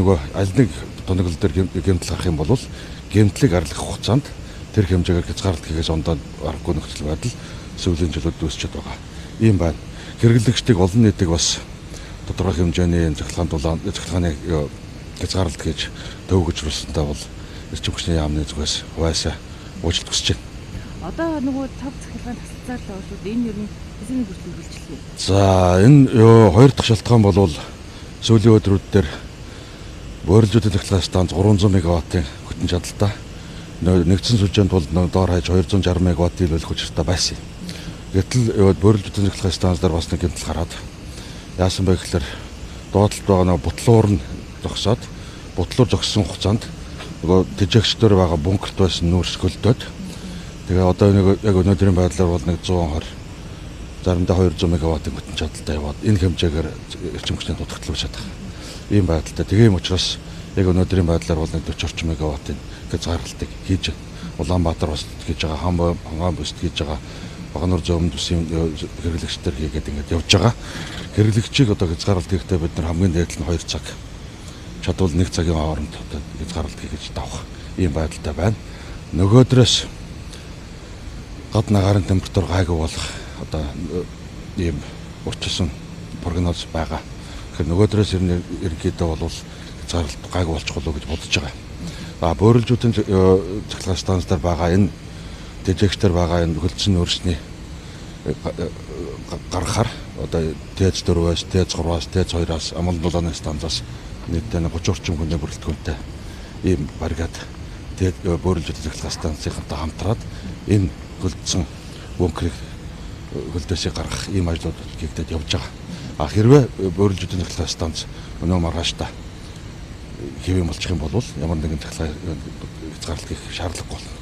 Нөгөө аль нэг тоногл дээр гэмтэл гарах юм бол гэмтлийг арлах хугацаанд тэр хэмжээгээр хязгаарлалт хийгээс ондоо аргагүй нөхцөл байдал сүүлийн жилүүд үүсчихэд байгаа. Ийм байна. Хэрэглэгчдийг олон нийтийг бас тодорхой хэмжээний захиргааны хязгаарлалт хийж төвөгж рүүлсэнтэй бол эрчим хүчний яамны зүгээс хуваасаа уучлалт хүсэж байна. Одоо нөгөө тав захиргааны тасалцаалаа болоод энэ юу хэзээ хүртэл үргэлжлэх вэ? За энэ хоёр дахь шалтгаан бол сүүлийн өдрүүд дээр Бөөрөлжүүдийн цахилгаан станц 300 мегаваттын хүчин чадалтай нэгдсэн сүлжээнд бол доор хаяж 260 мегаваттын илүүлэх хүчтэй байсан. Гэтэл Бөөрөлжүүдийн цахилгаан станц дээр бас нэг гэмтэл гараад яасан бэ гэхээр доотлолт байгаа нэг бутлуур нь зогсоод бутлуур зогссон хугацаанд нөгөө тэжээгчдээр байгаа бункерт байсан нүүрс хөлдөөд тэгээ одоо нэг яг өнөөдрийн байдлаар бол нэг 120 заримдаа 200 мегаваттын хүчин чадалтай яваад энэ хэмжээгээр эрчим хүчний дутагдал үүсэж байгаа. Ийм байдалтай. Тэгээ юм учраас яг өнөөдрийн байдлаар бол нэг 40 орчим мегаваттын хязгаарлалтыг хийж байна. Улаанбаатар бас хийж байгаа, Хангаан бүст хийж байгаа, Багнуур зөмд бүсийн хэрэглэгчдэр хийгээд ингэж явж байгаа. Хэрэглэгчийг одоо хязгаарлалт хийхдээ бид нар хамгийн дээд нь 2 цаг чадвал 1 цагийн хооронд одоо хязгаарлалт хийж давах ийм байдалтай байна. Нөгөөдрөөс гадна гарын температур гайгүй болох одоо ийм урчилсан прогноз байгаа. Нөгөөдрөөс ерөнхийдөө бол хязгаарлалт гайгүй болчих болов гэж бодож байгаа. Бөөрөлжүүдийн цахилгаан станц дээр байгаа энэ тэжээгчдэр байгаа энэ хөлдсөн нөөцний гаргахаар одоо ТЭЗ 4-өөс, ТЭЗ 3-аас, ТЭЗ 2-аас амгалан дулааны станцаас нийтдээ 30 орчим хүний бүрэлдэхүүнтэй ийм баригад Бөөрөлжүүдийн цахилгаан станцынхантай хамтраад энэ хөлдсөн бункерийг хөлдөөсөө гаргах ийм ажлууд хийгдээд явж байгаа. Хэрвээ Бөөрөлжүүдийн цахилгаан станц өнөө маргааштай хэвэн болчих юм бол ямар нэгэн цахилгаан хязгаарлалт хийх шаардлагагүй болно.